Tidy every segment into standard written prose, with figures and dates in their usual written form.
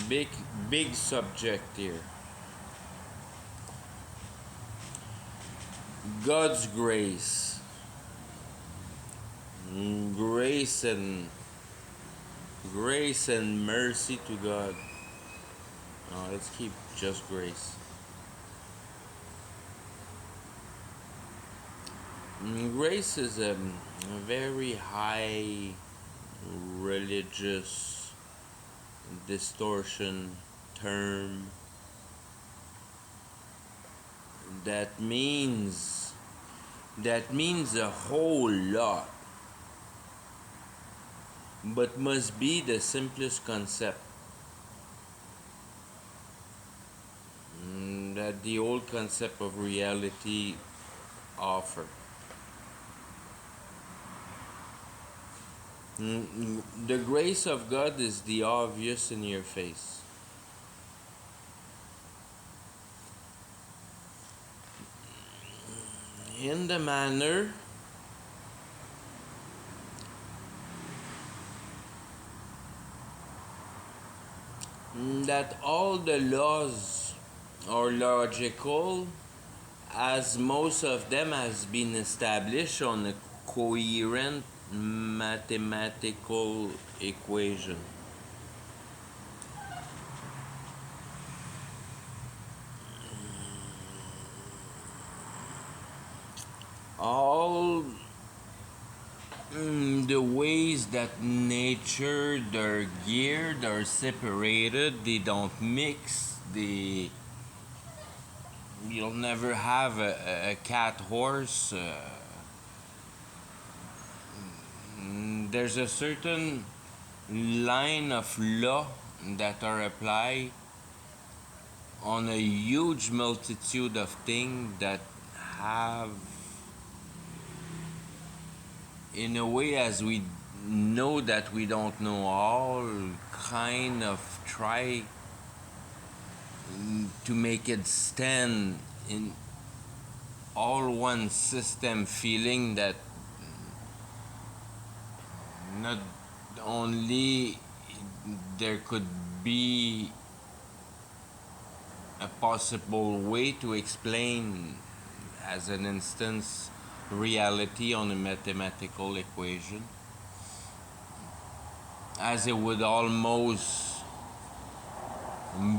Big, big subject here. God's grace. Grace and mercy to God. Let's keep just grace. Grace is a very high religious distortion term that means a whole lot, but must be the simplest concept that the old concept of reality offer. The grace of God is the obvious in your face. In the manner that all the laws are logical, as most of them has been established on a coherent mathematical equation. All the ways that nature they're geared, they're separated, they don't mix, you'll never have a cat horse. There's a certain line of law that are applied on a huge multitude of things that have, in a way, as we know that we don't know all, kind of try to make it stand in all one system, feeling that not only there could be a possible way to explain, as an instance, reality on a mathematical equation, as it would almost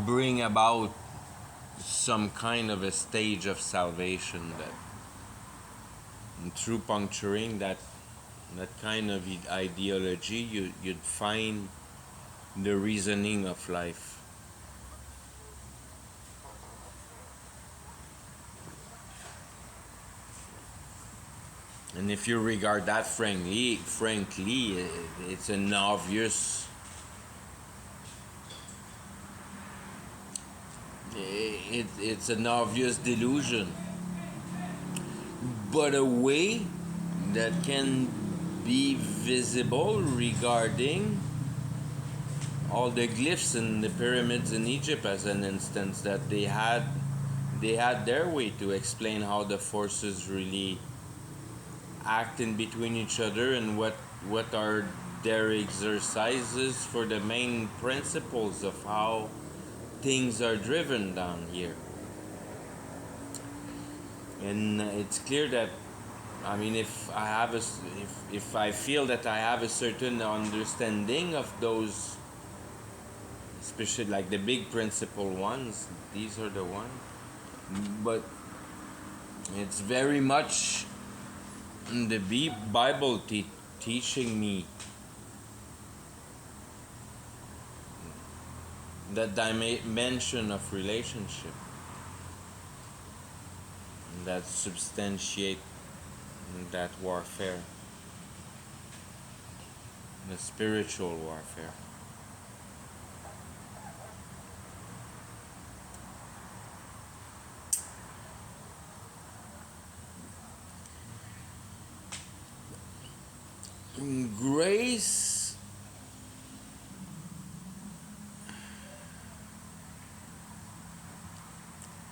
bring about some kind of a stage of salvation, that through puncturing that kind of ideology, you'd find the reasoning of life. And if you regard that frankly, it's an obvious, it's an obvious delusion, but a way that can be visible regarding all the glyphs in the pyramids in Egypt, as an instance, that they had their way to explain how the forces really act in between each other, and what are their exercises for the main principles of how things are driven down here. And it's clear that, I mean, if I feel that I have a certain understanding of those, especially like the big principle ones, these are the ones. But it's very much the Bible teaching me that dimension of relationship that substantiate that warfare, the spiritual warfare. Grace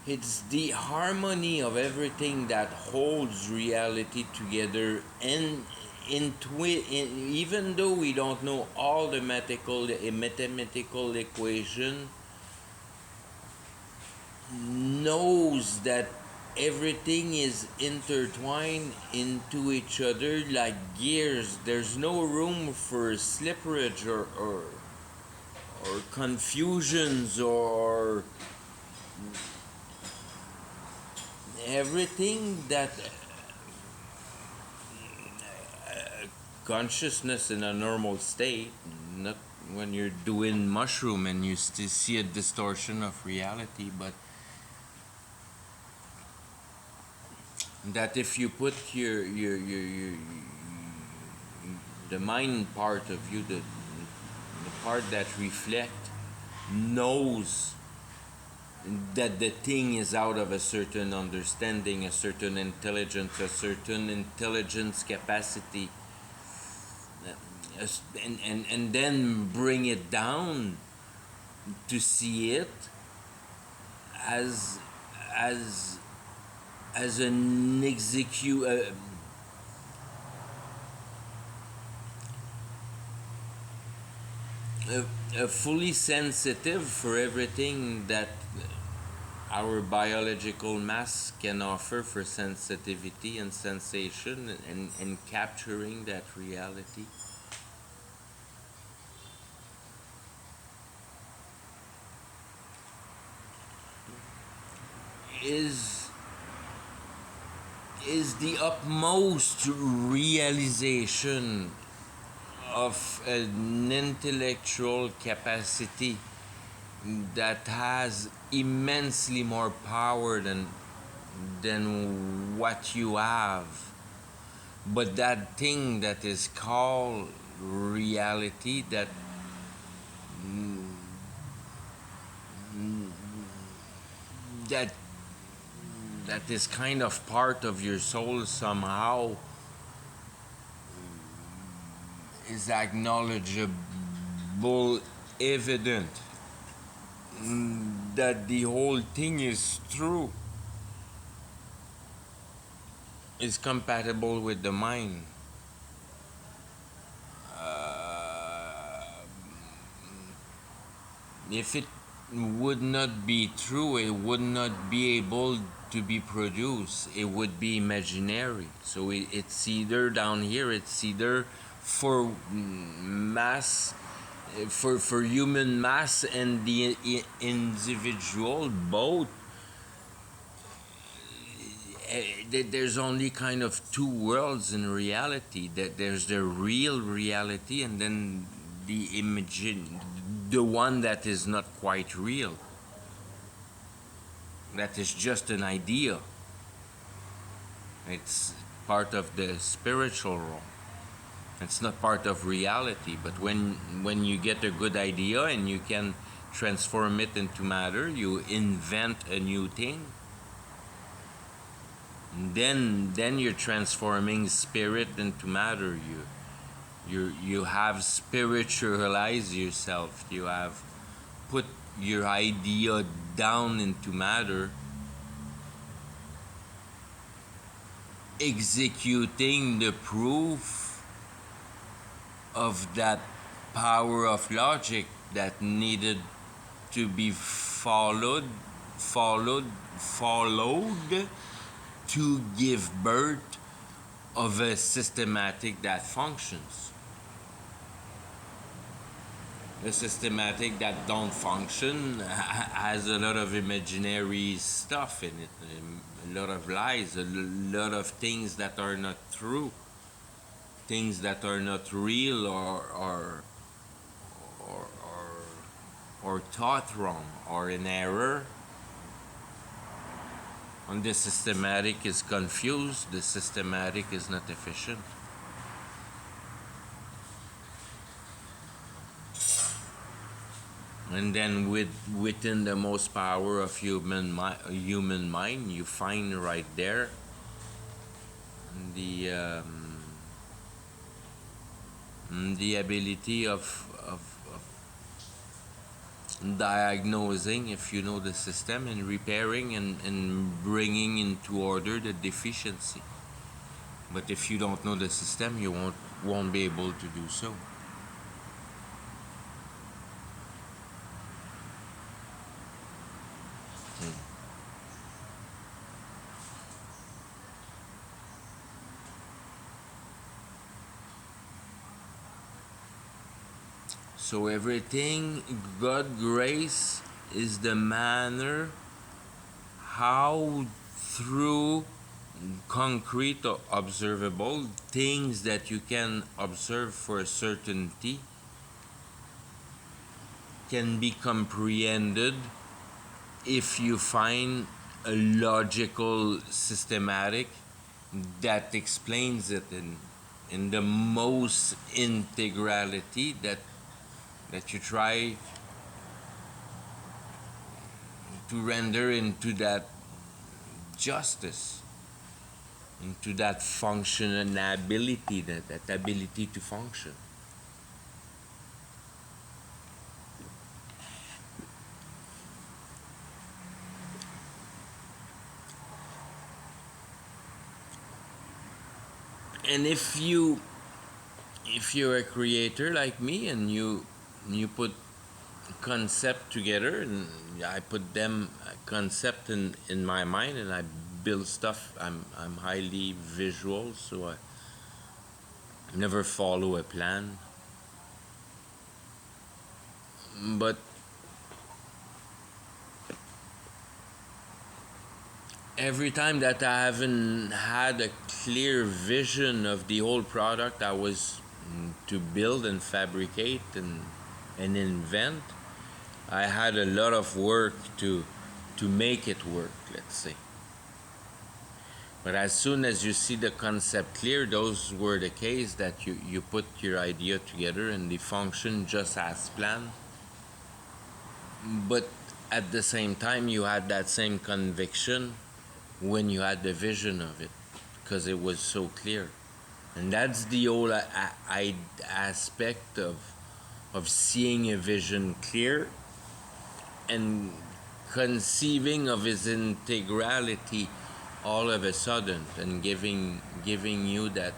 it's the harmony of everything that holds reality together even though we don't know all the mathematical equation, knows that everything is intertwined into each other like gears. There's no room for slipperage or confusions or everything that consciousness in a normal state, not when you're doing mushroom and you still see a distortion of reality, but that if you put your the mind part of you, the part that reflect, knows that the thing is out of a certain understanding, a certain intelligence, a certain intelligence capacity, and then bring it down to see it as as as an fully sensitive for everything that our biological mass can offer for sensitivity and sensation, and capturing that reality. is is the utmost realization of an intellectual capacity that has immensely more power than what you have. But that thing that is called reality, that that is kind of part of your soul somehow, is acknowledgeable, evident, that the whole thing is true, is compatible with the mind. If it would not be true, it would not be able to be produced. It would be imaginary. So it's either down here, it's either for mass, for human mass and the individual, both. There's only kind of two worlds in reality. That there's the real reality, and then the imagine, the one that is not quite real. That is just an idea. It's part of the spiritual realm. It's not part of reality. But when you get a good idea and you can transform it into matter, you invent a new thing. Then you're transforming spirit into matter. You have spiritualized yourself. You have put your idea down into matter, executing the proof of that power of logic that needed to be followed to give birth of a systematic that functions. A systematic that don't function has a lot of imaginary stuff in it, a lot of lies, a lot of things that are not true, things that are not real, or taught wrong, or in error. And the systematic is confused, the systematic is not efficient. And then within the most power of human mind, you find right there the ability of diagnosing, if you know the system, and repairing and bringing into order the deficiency. But if you don't know the system, you won't be able to do so. So everything, God grace is the manner how through concrete or observable things that you can observe for a certainty can be comprehended if you find a logical systematic that explains it in the most integrality that you try to render into that justice, into that functionality, that ability to function. And if you're a creator like me and you put concept together, and I put them concept in my mind and I build stuff. I'm highly visual, so I never follow a plan. But every time that I haven't had a clear vision of the whole product I was to build and fabricate and invent, I had a lot of work to make it work, let's say. But as soon as you see the concept clear, those were the case that you put your idea together and the function just as planned. But at the same time, you had that same conviction when you had the vision of it, because it was so clear. And that's the whole aspect of seeing a vision clear and conceiving of its integrality all of a sudden, and giving you that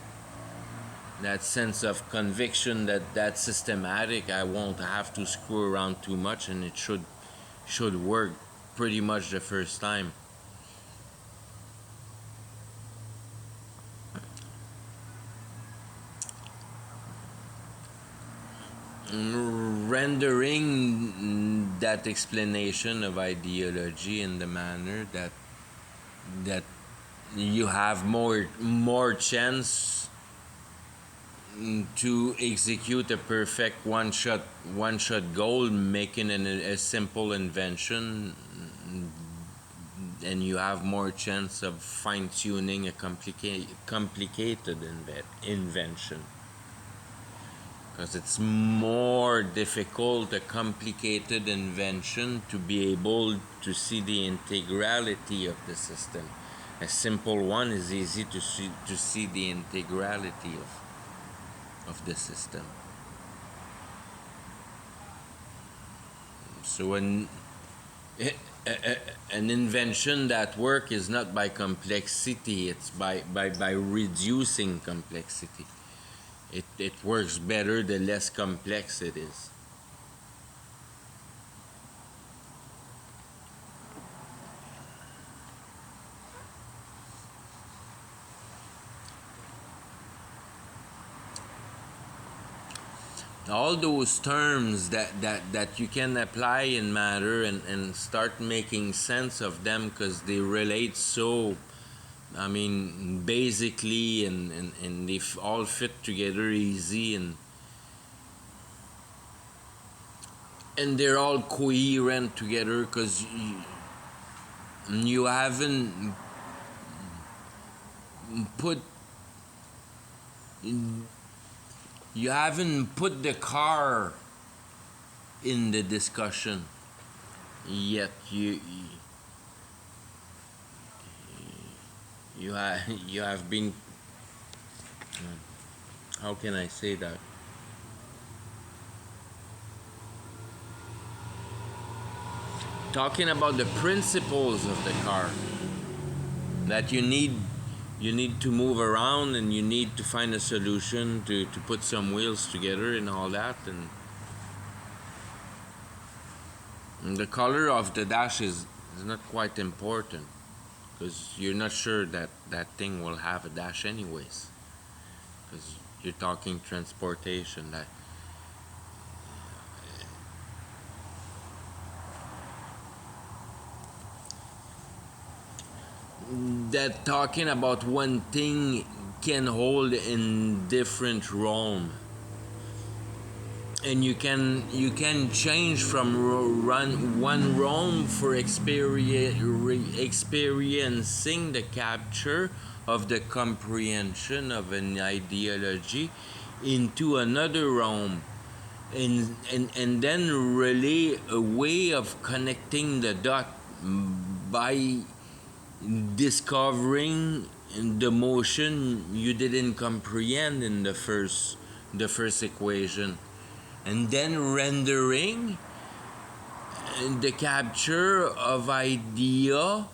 sense of conviction that systematic, I won't have to screw around too much, and it should work pretty much the first time. Rendering that explanation of ideology in the manner that you have more chance to execute a perfect one shot goal, making a simple invention, and you have more chance of fine tuning a complicated invention, because it's more difficult a complicated invention to be able to see the integrality of the system. A simple one is easy to see the integrality of the system. So an invention that works is not by complexity, it's by reducing complexity. It works better the less complex it is. All those terms that you can apply in matter and start making sense of them, because they relate so, I mean, basically, and they all fit together easy, and they're all coherent together, because you haven't put you haven't put the car in the discussion yet. You have been, how can I say that, talking about the principles of the car, that you need to move around and you need to find a solution to put some wheels together and all that. And the color of the dash is not quite important because you're not sure that that thing will have a dash anyways, because you're talking transportation. That talking about one thing can hold in different realm, and you can change from run one realm for experiencing the capture of the comprehension of an ideology into another realm, and then really a way of connecting the dot by discovering the motion you didn't comprehend in the first equation, and then rendering the capture of idea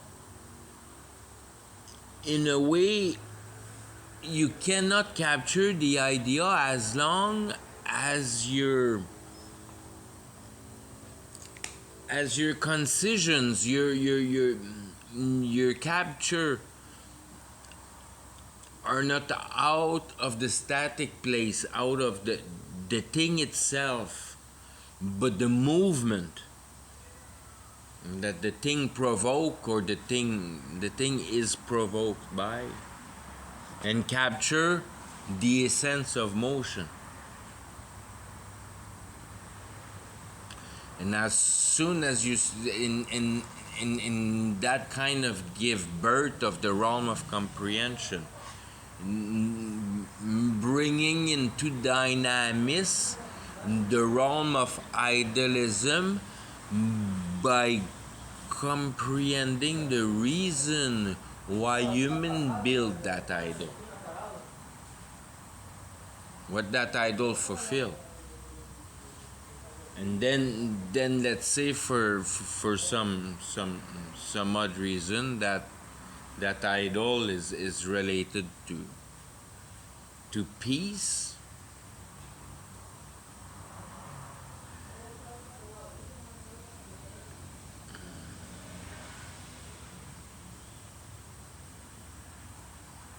in a way you cannot capture the idea as long as your concisions, your capture are not out of the static place, out of the thing itself, but the movement that the thing provoke, or the thing is provoked by, and capture the essence of motion. And as soon as you in that kind of give birth of the realm of comprehension, bringing into dynamism the realm of idealism by comprehending the reason why human build that idol, what that idol fulfill. And then let's say for some odd reason that idol is related to peace.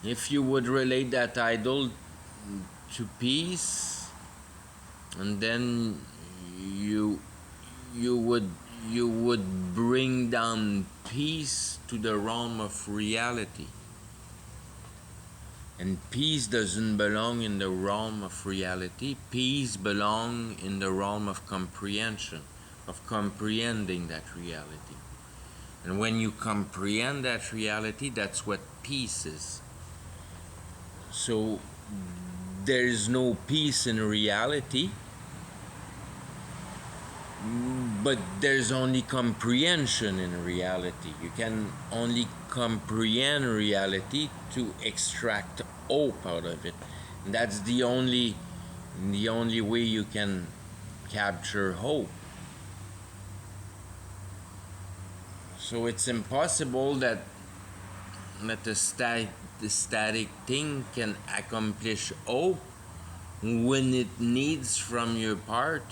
If you would relate that idol to peace, and then you you would bring down peace to the realm of reality. And peace doesn't belong in the realm of reality. Peace belong in the realm of comprehension, of comprehending that reality. And when you comprehend that reality, that's what peace is. So there is no peace in reality, but there's only comprehension in reality. You can only comprehend reality to extract hope out of it. And that's the only way you can capture hope. So it's impossible that the static thing can accomplish hope when it needs from your part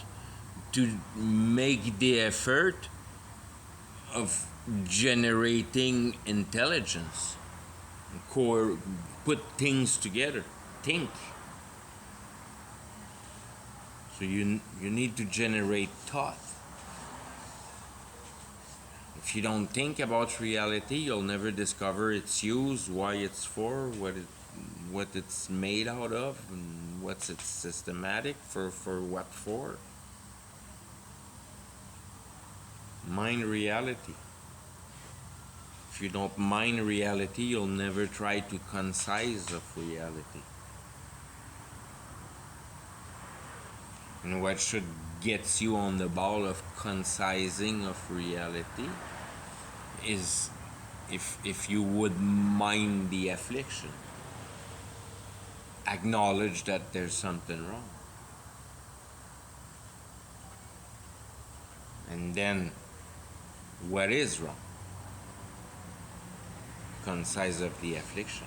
to make the effort of generating intelligence, put things together, think. So you need to generate thought. If you don't think about reality, you'll never discover its use, why it's for, what it's made out of, and what's its systematic for what for. Mind reality. If you don't mind reality, you'll never try to concise of reality. And what should get you on the ball of concising of reality is if you would mind the affliction, acknowledge that there's something wrong, and then what is wrong, concise of the affliction.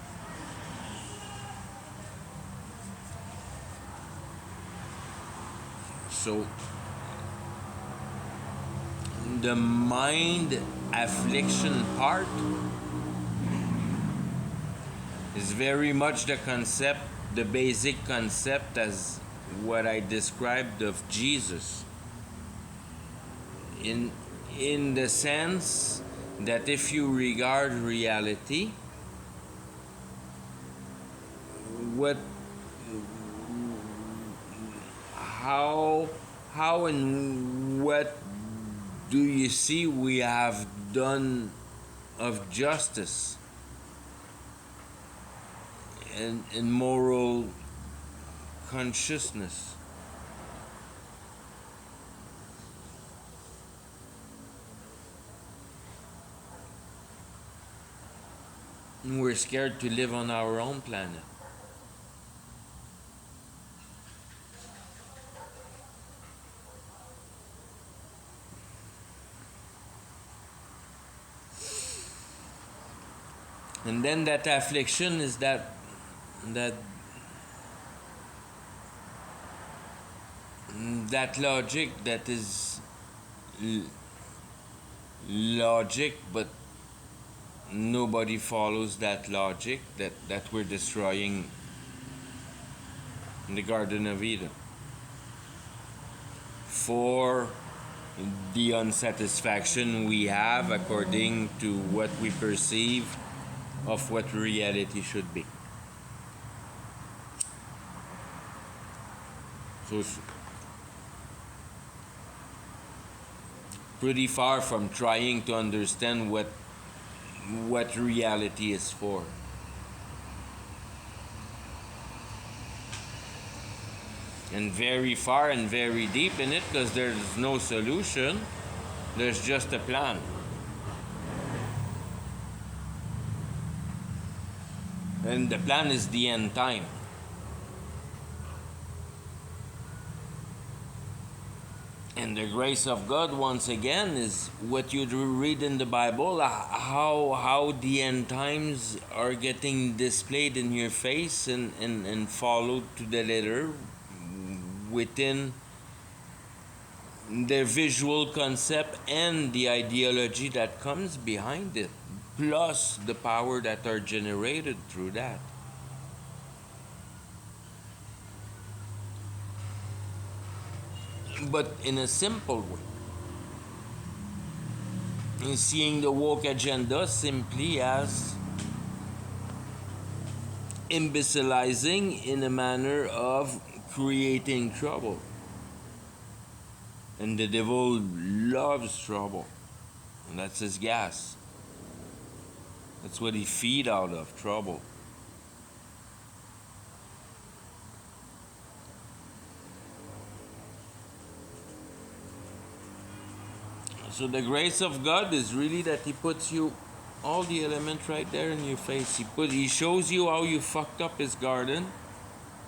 So the mind affliction part is very much the concept, the basic concept as what I described of Jesus. In the sense that if you regard reality, what how and what do you see we have done of justice and moral consciousness? And we're scared to live on our own planet. And then that affliction is that logic that is logic, but nobody follows that logic that we're destroying the Garden of Eden for the unsatisfaction we have according to what we perceive of what reality should be. So it's pretty far from trying to understand what reality is for. And very far and very deep in it, because there's no solution, there's just a plan. And the plan is the end time. And the grace of God, once again, is what you read in the Bible, how the end times are getting displayed in your face and followed to the letter within the visual concept and the ideology that comes behind it, plus the power that are generated through that. But in a simple way. In seeing the woke agenda simply as imbecilizing in a manner of creating trouble. And the devil loves trouble. And that's his gas. That's what he feeds out of, trouble. So the grace of God is really that He puts you all the elements right there in your face. He shows you how you fucked up His garden,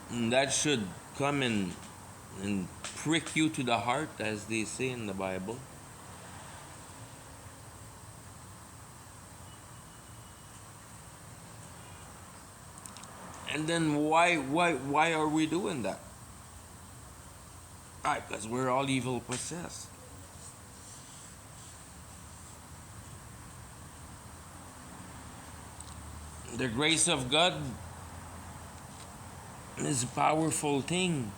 and that should come and prick you to the heart, as they say in the Bible. And then why are we doing that? Right, because we're all evil possessed. The grace of God is a powerful thing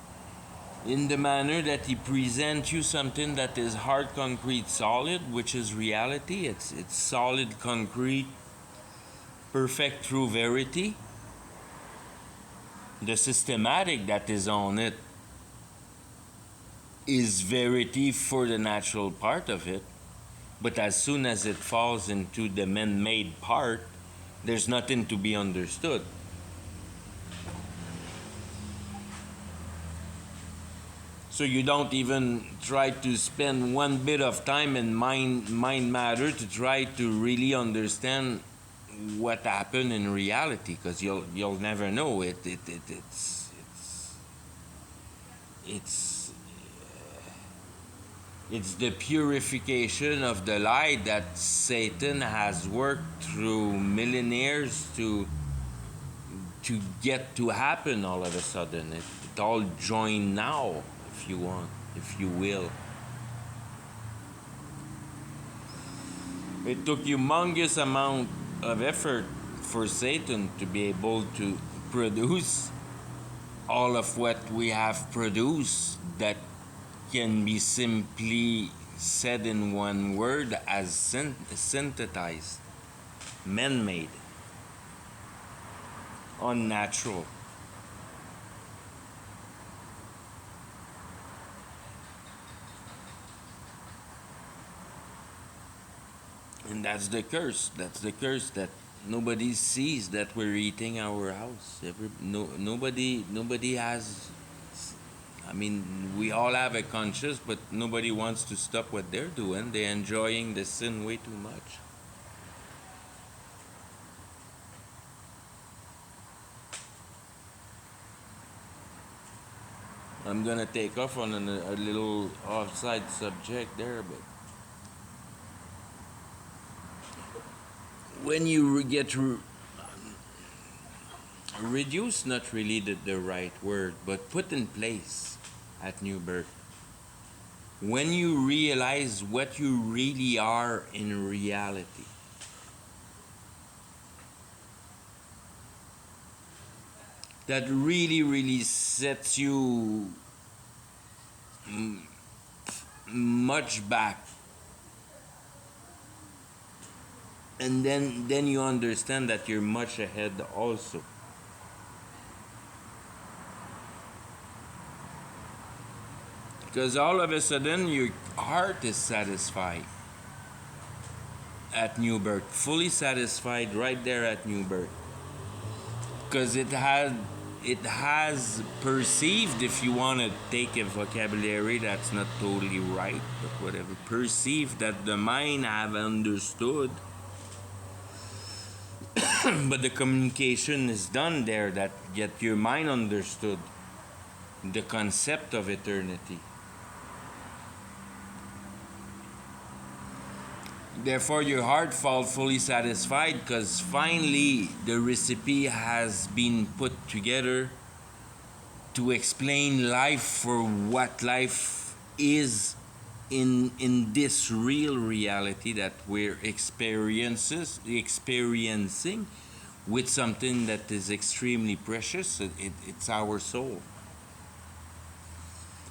in the manner that He presents you something that is hard, concrete, solid, which is reality. It's solid, concrete, perfect, true verity. The systematic that is on it is verity for the natural part of it, but as soon as it falls into the man-made part, there's nothing to be understood. So you don't even try to spend one bit of time in mind matter to try to really understand what happened in reality, because you'll never know it. It's the purification of the light that Satan has worked through millennials to get to happen all of a sudden. It all joined now, if you want. if you will. It took humongous amount of effort for Satan to be able to produce all of what we have produced that can be simply said in one word as synthesized, man-made, unnatural. And that's the curse. That's the curse that nobody sees that we're eating our house. Nobody has. I mean, we all have a conscience, but nobody wants to stop what they're doing. They're enjoying the sin way too much. I'm gonna take off on a little offside subject there, but when you get reduce, not really the right word, but put in place at new birth. When you realize what you really are in reality, that really sets you much back, and then you understand that you're much ahead also. Because all of a sudden your heart is satisfied at new birth, fully satisfied right there at new birth. Because it has perceived, if you want to take a vocabulary that's not totally right, but whatever, perceived that the mind have understood, but the communication is done there that yet your mind understood the concept of eternity. Therefore, your heart falls fully satisfied because finally the recipe has been put together to explain life for what life is in this real reality that we're experiencing with something that is extremely precious. It's our soul.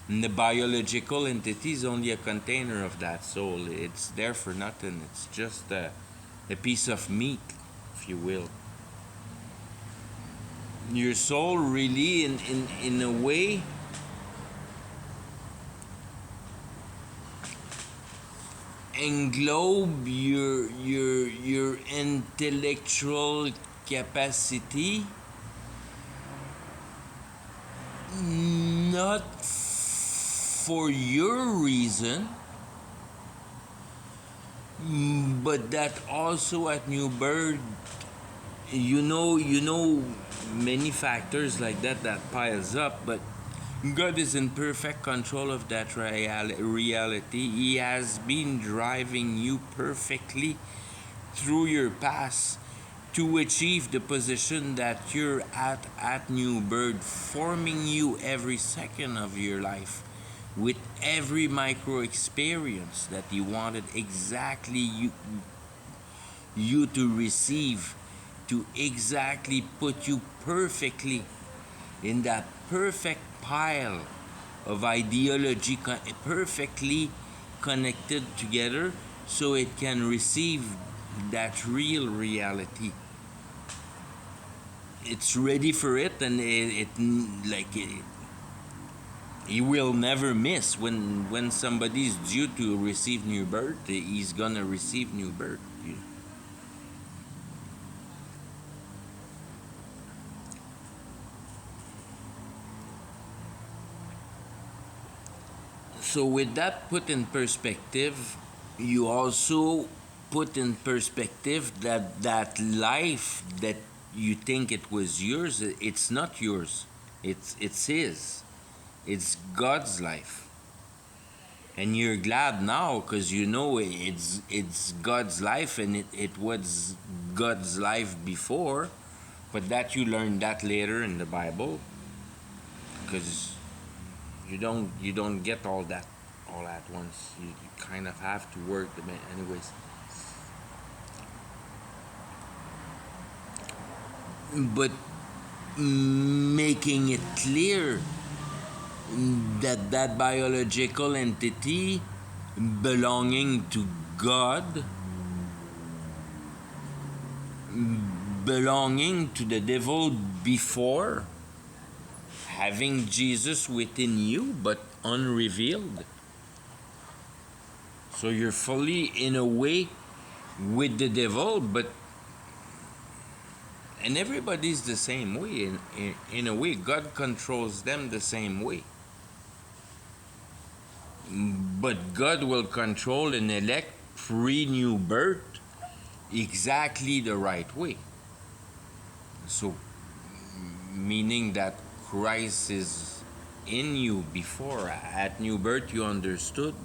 And the biological entity is only a container of that soul. It's there for nothing. It's just a piece of meat, if you will. Your soul really, in a way, englobe your intellectual capacity, not for your reason, but that also at new birth, you know many factors like that piles up, but God is in perfect control of that reality. He has been driving you perfectly through your past to achieve the position that you're at new birth, forming you every second of your life with every micro experience that He wanted exactly you to receive, to exactly put you perfectly in that perfect pile of ideology, perfectly connected together so it can receive that real reality. It's ready for it, and he will never miss. When somebody is due to receive new birth, he's gonna receive new birth. So with that put in perspective, you also put in perspective that life that you think it was yours, it's not yours. It's His. It's God's life. And you're glad now because you know it's God's life, and it was God's life before, but that you learned that later in the Bible, because You don't get all that all at once. You kind of have to work them anyways. But making it clear that that biological entity belonging to God, belonging to the devil before, having Jesus within you but unrevealed. So you're fully in a way with the devil, but and everybody's the same way. In a way, God controls them the same way. But God will control and elect pre-new birth exactly the right way. So, meaning that Christ is in you before. At new birth, you understand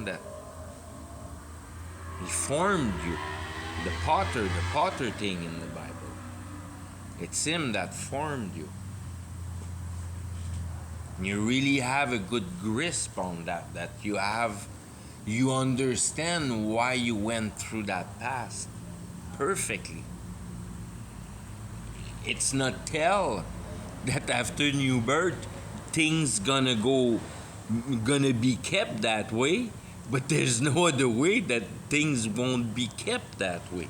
that He formed you. The potter thing in the Bible. It's Him that formed you. You really have a good grasp on that you understand why you went through that past perfectly. It's not tell that after new birth things gonna be kept that way, but there's no other way that things won't be kept that way.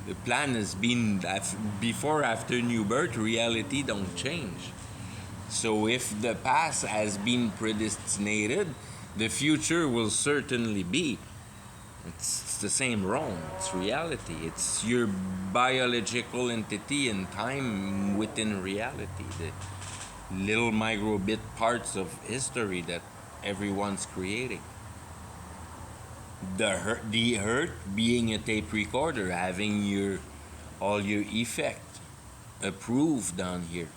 The plan has been that before after new birth reality don't change. So if the past has been predestinated, the future will certainly be. It's the same wrong. It's reality. It's your biological entity and time within reality. The little microbit parts of history that everyone's creating. The earth being a tape recorder, having all your effect approved on here.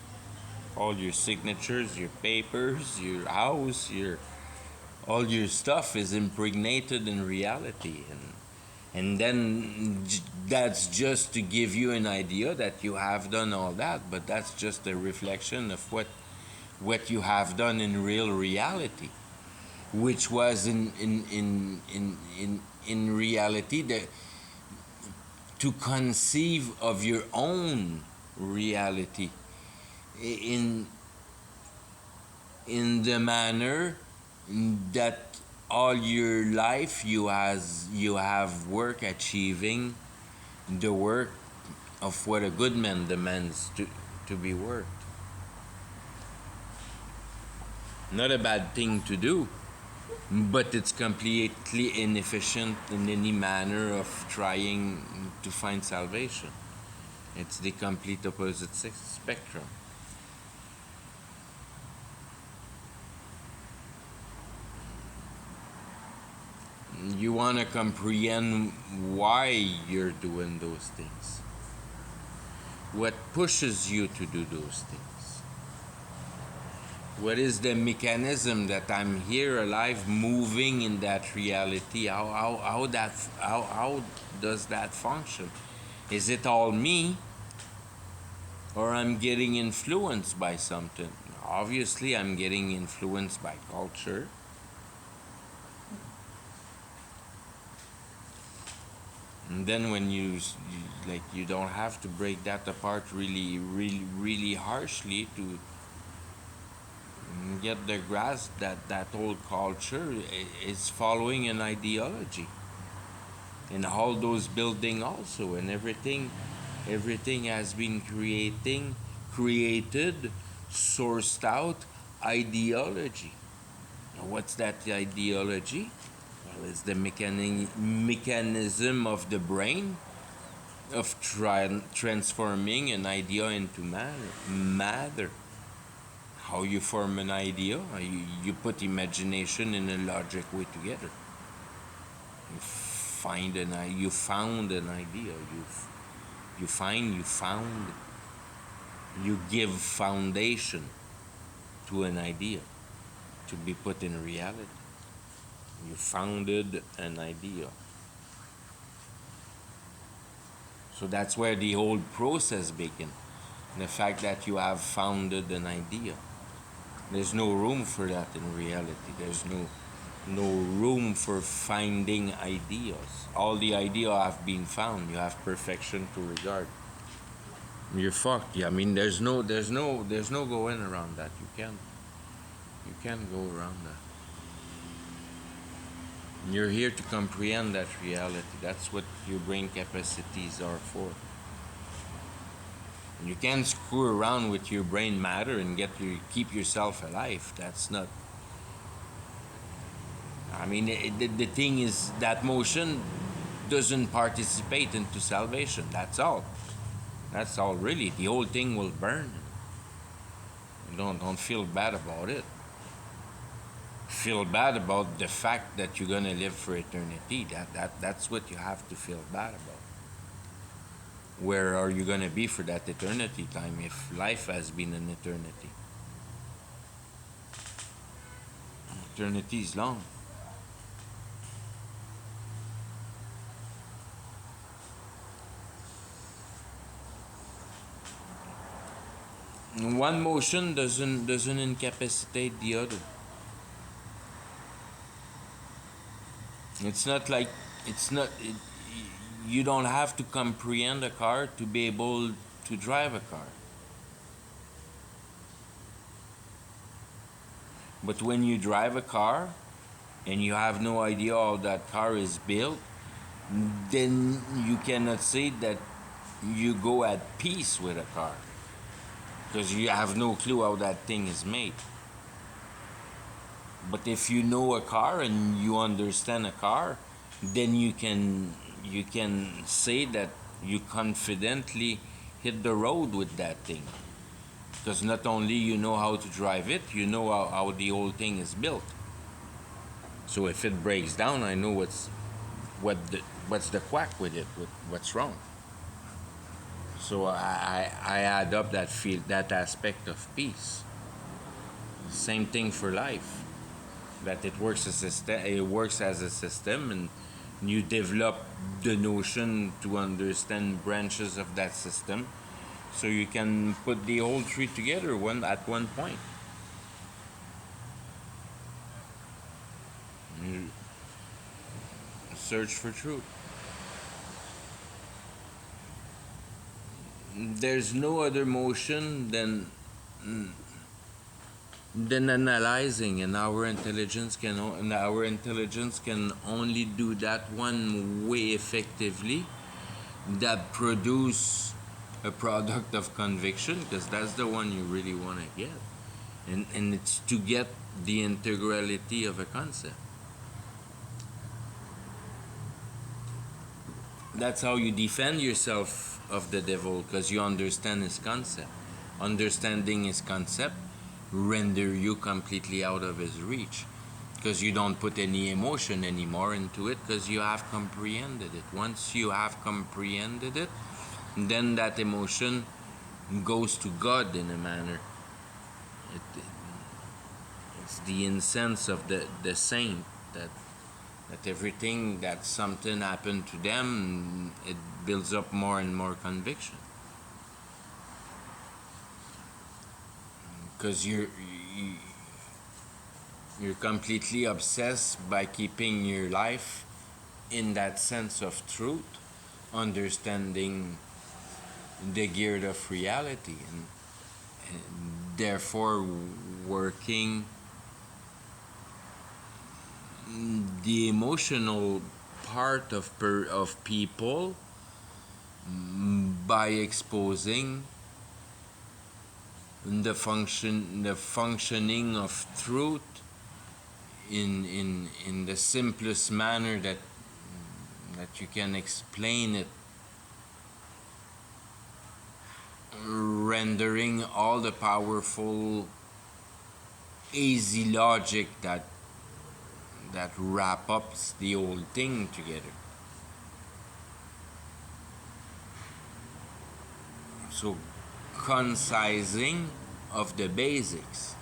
All your signatures, your papers, your house, all your stuff is impregnated in reality, and then that's just to give you an idea that you have done all that, but that's just a reflection of what you have done in real reality, which was in reality that to conceive of your own reality in the manner that all your life you have work achieving the work of what a good man demands to be worked. Not a bad thing to do, but it's completely inefficient in any manner of trying to find salvation. It's the complete opposite spectrum. You want to comprehend why you're doing those things. What pushes you to do those things? What is the mechanism that I'm here alive moving in that reality? How does that function? Is it all me? Or I'm getting influenced by something? Obviously I'm getting influenced by culture. And then when you don't have to break that apart really harshly to get the grasp that whole culture is following an ideology. And all those buildings also, and everything has been created, sourced out ideology. Now what's that ideology? Well, it's the mechanism of the brain of transforming an idea into matter. How you form an idea? You put imagination and a logic way together. You found an idea. You found. You give foundation to an idea to be put in reality. You founded an idea. So that's where the whole process begins. The fact that you have founded an idea. There's no room for that in reality. There's no room for finding ideals. All the ideal have been found. You have perfection to regard. You're fucked. Yeah, I mean, there's no going around that. You can't go around that. You're here to comprehend that reality. That's what your brain capacities are for. You can't screw around with your brain matter and keep yourself alive. That's not. I mean, the thing is that motion doesn't participate into salvation. That's all. That's all. Really, the whole thing will burn. Don't feel bad about it. Feel bad about the fact that you're gonna live for eternity. That's what you have to feel bad about. Where are you gonna be for that eternity time if life has been an eternity? Eternity is long. One motion doesn't incapacitate the other. It's not like it's not. You don't have to comprehend a car to be able to drive a car. But when you drive a car and you have no idea how that car is built, then you cannot say that you go at peace with a car because you have no clue how that thing is made. But if you know a car and you understand a car, then you can say that you confidently hit the road with that thing. Because not only you know how to drive it, you know how the whole thing is built. So if it breaks down, I know what's the quack with it, what's wrong. So I add up that aspect of peace. Same thing for life. That it works as a system, and you develop the notion to understand branches of that system, so you can put the whole tree together at one point. You search for truth. There's no other motion than analyzing, and our intelligence can only do that one way effectively, that produce a product of conviction, because that's the one you really want to get, and it's to get the integrality of a concept. That's how you defend yourself of the devil, because you understand his concept. Understanding his concept render you completely out of his reach, because you don't put any emotion anymore into it, because you have comprehended it. Once you have comprehended it, then that emotion goes to God in a manner. It, it's the incense of the saint, that everything that something happened to them, it builds up more and more conviction, because you're completely obsessed by keeping your life in that sense of truth, understanding the gear of reality, and therefore working the emotional part of people by exposing the functioning of truth in the simplest manner that you can explain it, rendering all the powerful easy logic that wrap up the whole thing together. So concising of the basics,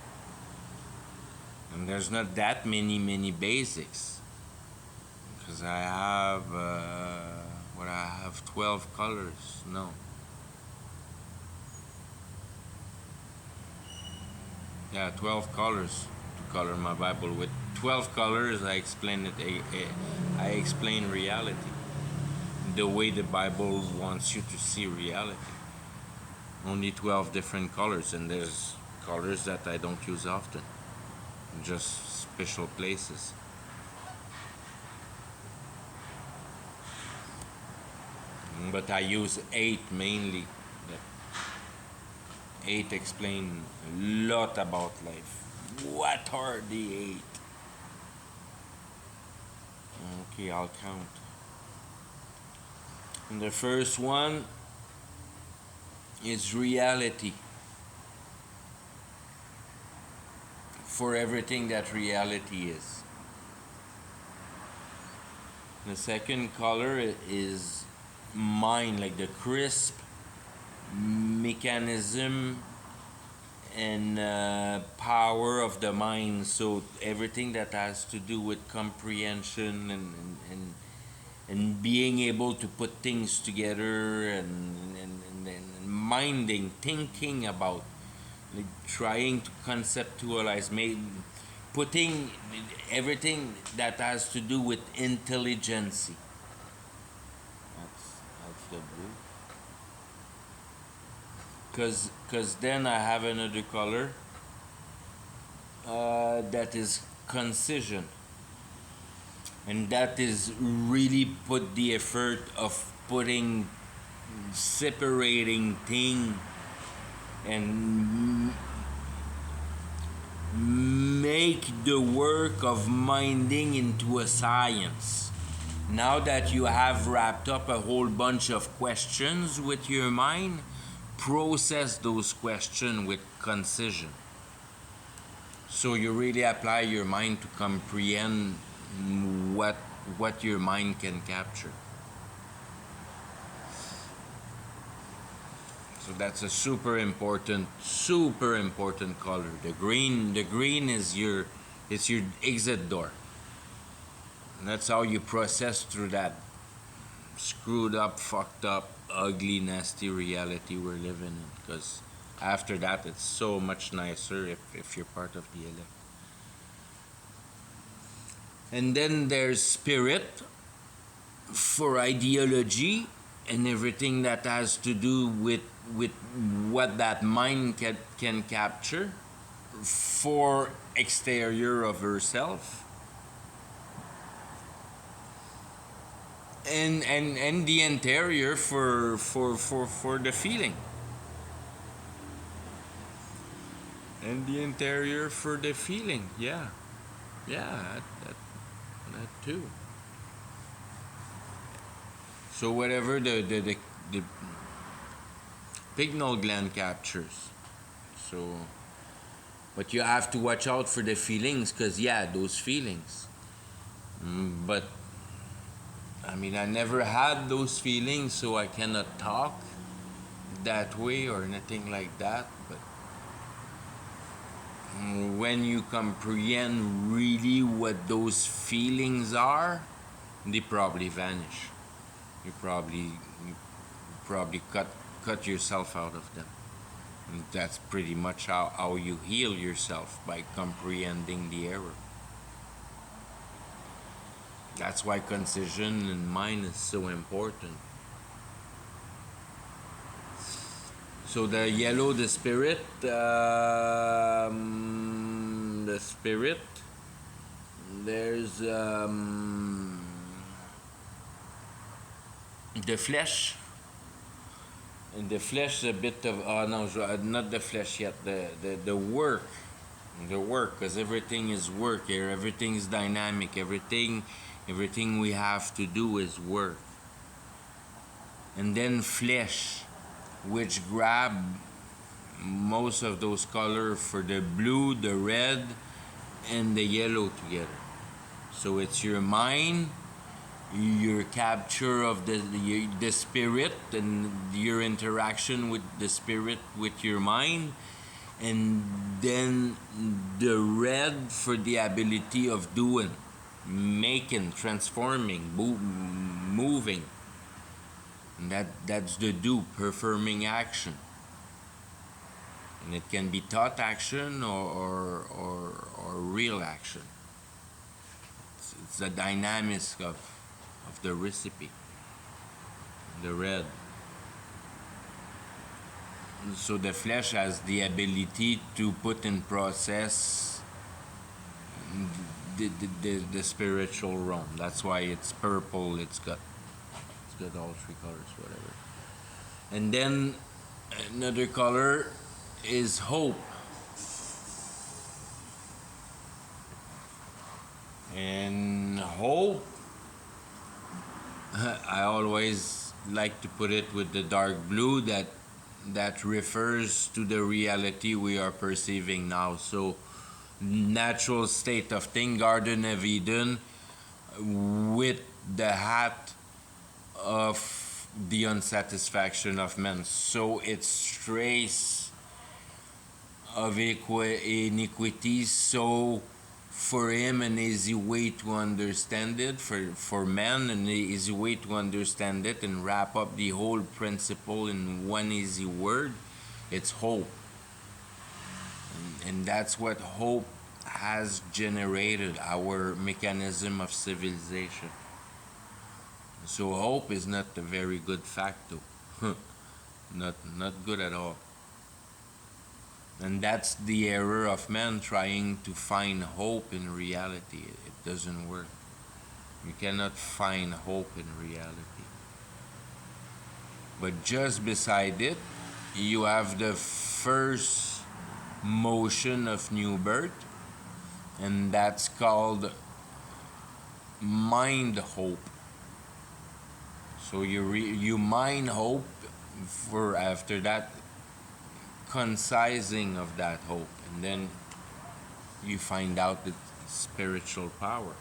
and there's not that many basics, because I have 12 colors. No, Yeah, 12 colors to color my Bible. With 12 colors, I explain it. I explain reality, the way the Bible wants you to see reality. Only 12 different colors, and there's colors that I don't use often, just special places. But I use 8 mainly. That 8 explain a lot about life. What are the 8? Okay, I'll count. And the first one is reality. For everything that reality is. The second color is mind, like the crisp mechanism and power of the mind. So everything that has to do with comprehension and being able to put things together and minding, thinking about, like trying to conceptualize, putting everything that has to do with intelligence. That's the blue. Cause then I have another color that is concision, and that is really put the effort of putting separating thing and make the work of minding into a science. Now that you have wrapped up a whole bunch of questions with your mind, process those questions with concision. So you really apply your mind to comprehend what what your mind can capture. So that's a super important color. The green is it's your exit door. And that's how you process through that screwed up, fucked up, ugly, nasty reality we're living in. Because after that, it's so much nicer if you're part of the elect. And then there's spirit for ideology and everything that has to do with what that mind can capture for exterior of herself and the interior for the feeling and the interior for the feeling. Yeah, that too. So whatever the pineal gland captures. So, but you have to watch out for the feelings, because yeah, those feelings. But I mean, I never had those feelings, so I cannot talk that way or anything like that. But when you comprehend really what those feelings are, they probably vanish. You probably cut yourself out of them. And that's pretty much how you heal yourself, by comprehending the error. That's why concision in mind is so important. So the yellow, the spirit, there's the flesh. And the flesh, a bit of, oh no, not the flesh yet, the work. The work, because everything is work here, everything is dynamic, everything we have to do is work. And then flesh, which grab most of those colors for the blue, the red, and the yellow together. So it's your mind, your capture of the spirit, and your interaction with the spirit with your mind, and then the red for the ability of doing, making, transforming, moving. And that's the do, performing action. And it can be thought action or real action. It's the dynamics of the recipe, the red. So the flesh has the ability to put in process the spiritual realm. That's why it's purple. It's got all three colors, whatever. And then another color is hope. And hope, I always like to put it with the dark blue, that refers to the reality we are perceiving now. So, natural state of thing, Garden of Eden, with the hat of the unsatisfaction of men. So it's trace of iniquities. So for him, an easy way to understand it, for man, an easy way to understand it and wrap up the whole principle in one easy word, it's hope. And that's what hope has generated, our mechanism of civilization. So hope is not a very good fact, though. not good at all. And that's the error of man, trying to find hope in reality. It doesn't work. You cannot find hope in reality. But just beside it, you have the first motion of new birth, and that's called mind hope. So you mind hope for after that concising of that hope, and then you find out the spiritual power.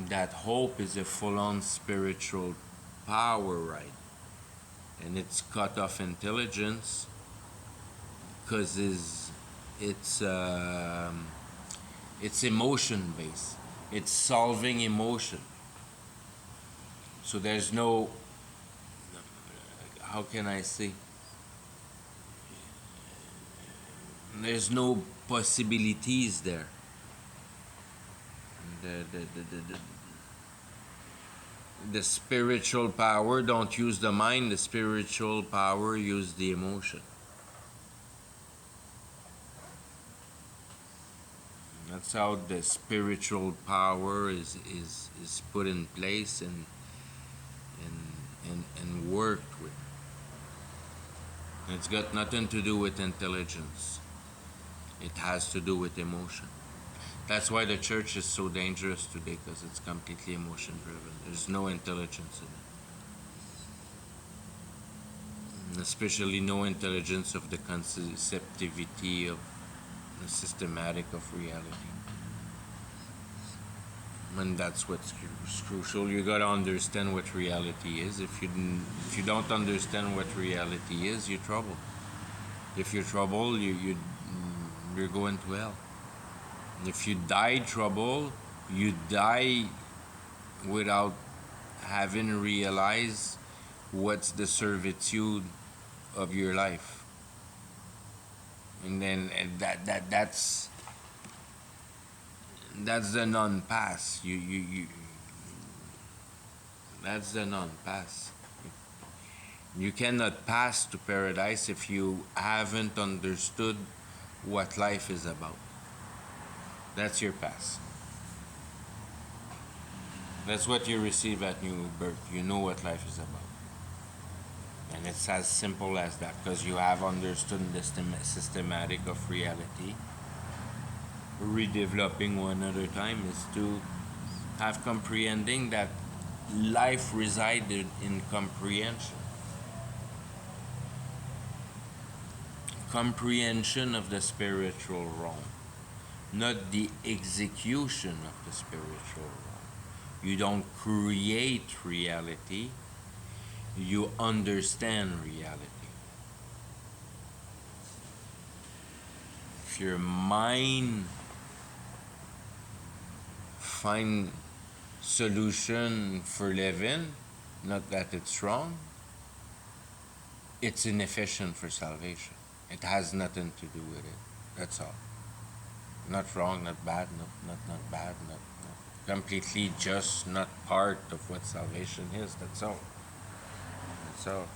That hope is a full-on spiritual power, right? And it's cut off intelligence because it's emotion based. It's solving emotion. So there's no, how can I say? There's no possibilities there. The spiritual power don't use the mind. The spiritual power use the emotion. That's how the spiritual power is put in place and worked with. It's got nothing to do with intelligence. It has to do with emotion. That's why the church is so dangerous today, because it's completely emotion driven. There's no intelligence in it. And especially no intelligence of the conceptivity of the systematic of reality. And that's what's crucial. You gotta understand what reality is. If you don't understand what reality is, you're trouble. If you're trouble, you're going to hell. If you die trouble, you die without having realized what's the servitude of your life. And then that's the non-pass. That's the non-pass. You cannot pass to paradise if you haven't understood what life is about. That's your pass. That's what you receive at new birth. You know what life is about. And it's as simple as that, because you have understood the systematic of reality. Redeveloping one other time is to have comprehending that life resided in comprehension. Comprehension of the spiritual realm, not the execution of the spiritual realm. You don't create reality, you understand reality. If your mind find solution for living, not that it's wrong, it's inefficient for salvation. It has nothing to do with it. That's all. Not wrong, not bad, not bad, not completely just not part of what salvation is. That's all. That's all.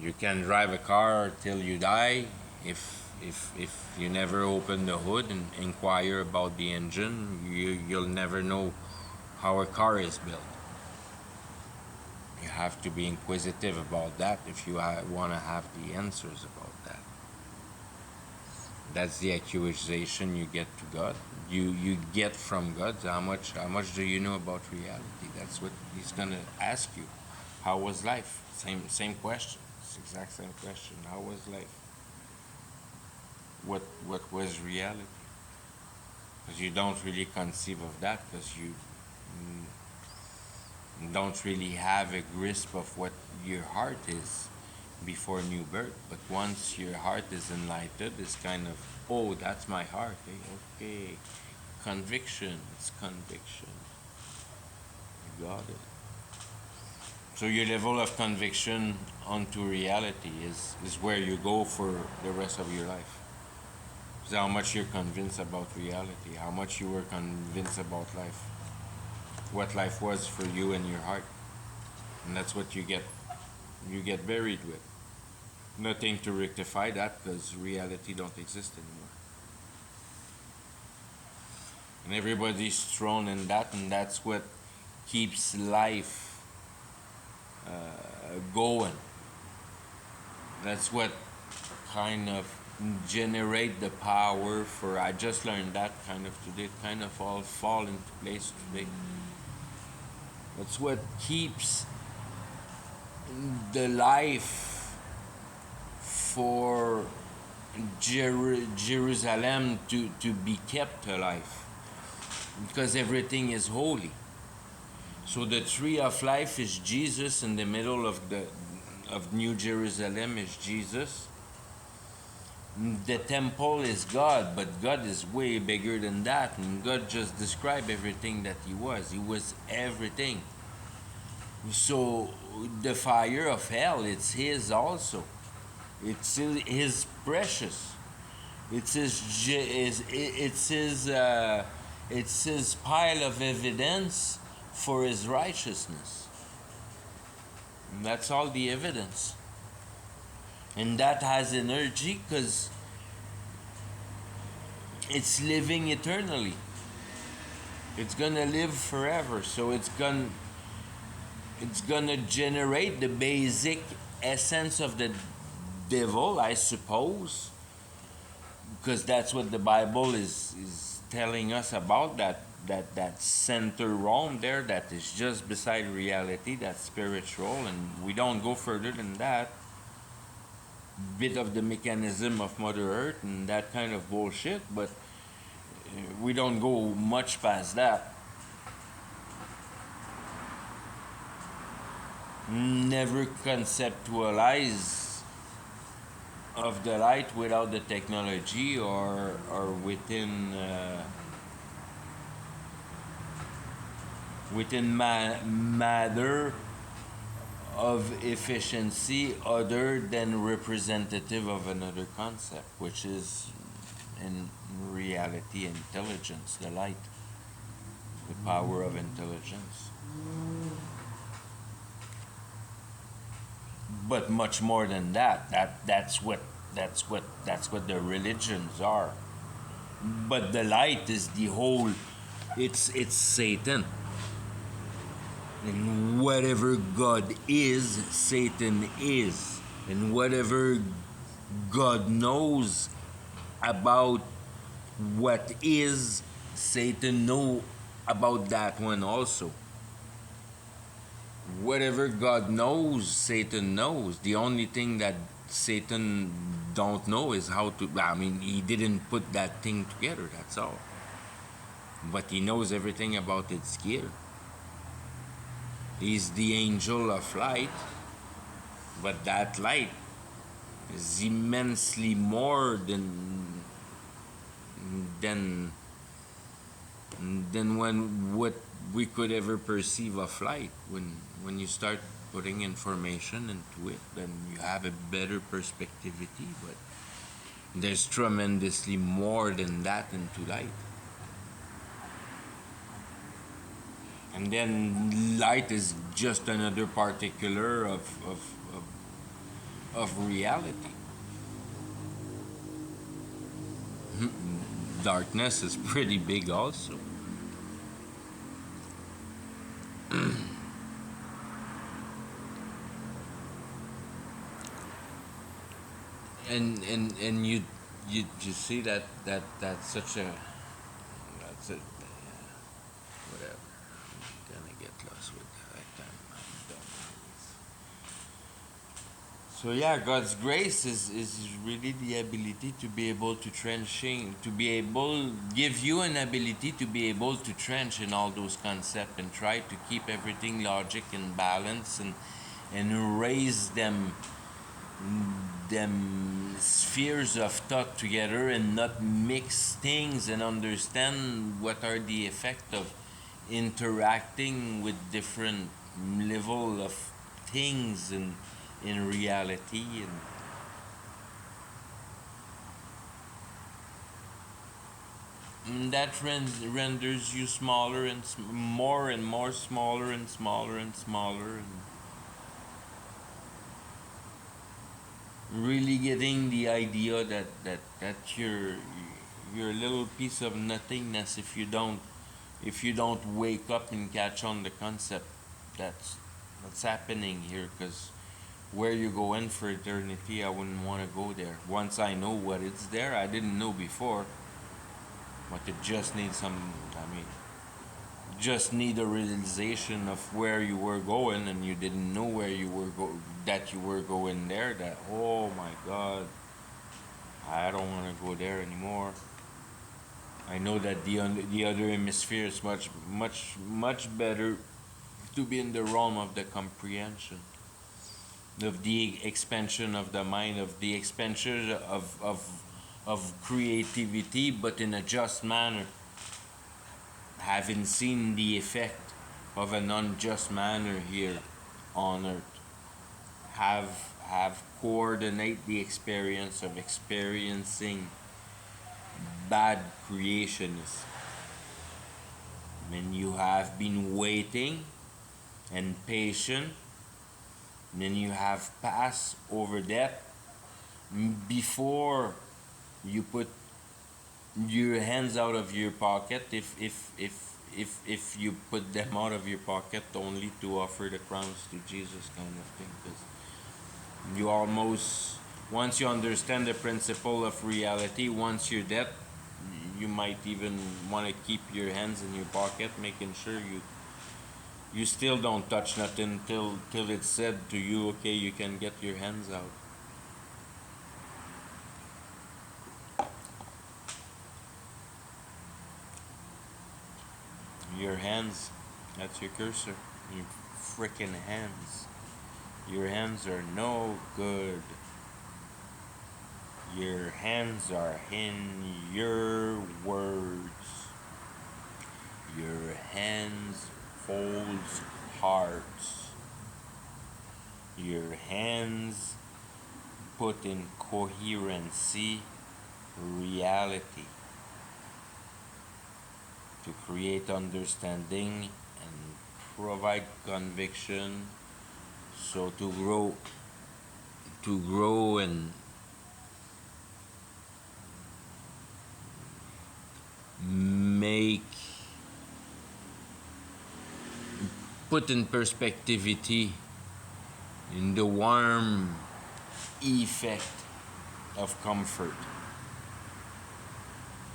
You can drive a car till you die. If you never open the hood and inquire about the engine, you'll never know how a car is built. You have to be inquisitive about that if you want to have the answers about that. That's the accusation you get to God. You get from God. How much do you know about reality? That's what He's gonna ask you. How was life? Same question. It's the exact same question. How was life? What was reality? Because you don't really conceive of that because you don't really have a grasp of what your heart is before new birth. But once your heart is enlightened, it's kind of, oh, that's my heart. Okay. Conviction. It's conviction. You got it. So your level of conviction onto reality is where you go for the rest of your life. So how much you're convinced about reality, how much you were convinced about life, what life was for you in your heart. And that's what you get buried with. Nothing to rectify that because reality don't exist anymore. And everybody's thrown in that, and that's what keeps life going. That's what kind of generate the power for. I just learned that kind of today. Kind of all fall into place today. That's what keeps the life for Jerusalem to be kept alive, because everything is holy. So the tree of life is Jesus. In the middle of New Jerusalem is Jesus. The temple is God, but God is way bigger than that. And God just described everything that He was. He was everything. So the fire of hell, it's His also. It's His precious. It's His pile of evidence for His righteousness. And that's all the evidence. And that has energy because it's living eternally. It's gonna live forever. So it's gonna generate the basic essence of the devil, I suppose, because that's what the Bible is telling us about that center realm there that is just beside reality, that's spiritual, and we don't go further than that. Bit of the mechanism of Mother Earth and that kind of bullshit, but we don't go much past that. Never conceptualize of the light without the technology or within matter of efficiency other than representative of another concept, which is in reality intelligence, the light, the power of intelligence. But much more than that. That's what the religions are. But the light is the whole. It's Satan. And whatever God is, Satan is. And whatever God knows about what is, Satan know about that one also. Whatever God knows, Satan knows. The only thing that Satan don't know is how to. I mean, he didn't put that thing together. That's all. But he knows everything about its gear. He's the angel of light, but that light is immensely more than what we could ever perceive of light. When putting information into it, then you have a better perspectivity. But there's tremendously more than that into light. And then light is just another particular of reality. Darkness is pretty big also. And you see that's such a that's a whatever. I'm gonna get lost with that. I'm done. So yeah, God's grace is really the ability to be able to to be able give you an ability to be able to trench in all those concepts and try to keep everything logic and balance and raise them spheres of thought together and not mix things and understand what are the effect of interacting with different level of things in reality and that renders you smaller more and more smaller and smaller and smaller and really getting the idea that you're a little piece of nothingness if you don't wake up and catch on the concept that's happening here because where you go in for eternity I wouldn't want to go there once I know what it's there I didn't know before but it just needs some I mean just need a realization of where you were going and you didn't know where you were that you were going there that oh my god I don't want to go there anymore I know that the other hemisphere is much better to be in the realm of the comprehension of the expansion of the mind of the expansion of creativity but in a just manner having seen the effect of an unjust manner here on earth have coordinate the experience of experiencing bad creationists when you have been waiting and patient and then you have passed over that before you put your hands out of your pocket if you put them out of your pocket only to offer the crowns to Jesus kind of thing because you almost once you understand the principle of reality once you're dead you might even want to keep your hands in your pocket making sure you still don't touch nothing till it's said to you okay you can get your hands out. Your hands, that's your cursor. Your freaking hands. Your hands are no good. Your hands are in your words. Your hands holds hearts. Your hands put in coherency reality to create understanding and provide conviction so to grow and make put in perspectivity in the warm effect of comfort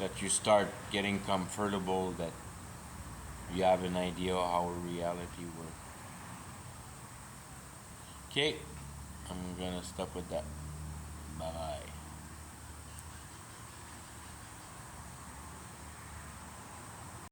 that you start getting comfortable that you have an idea how reality works. Okay, I'm gonna stop with that. Bye bye.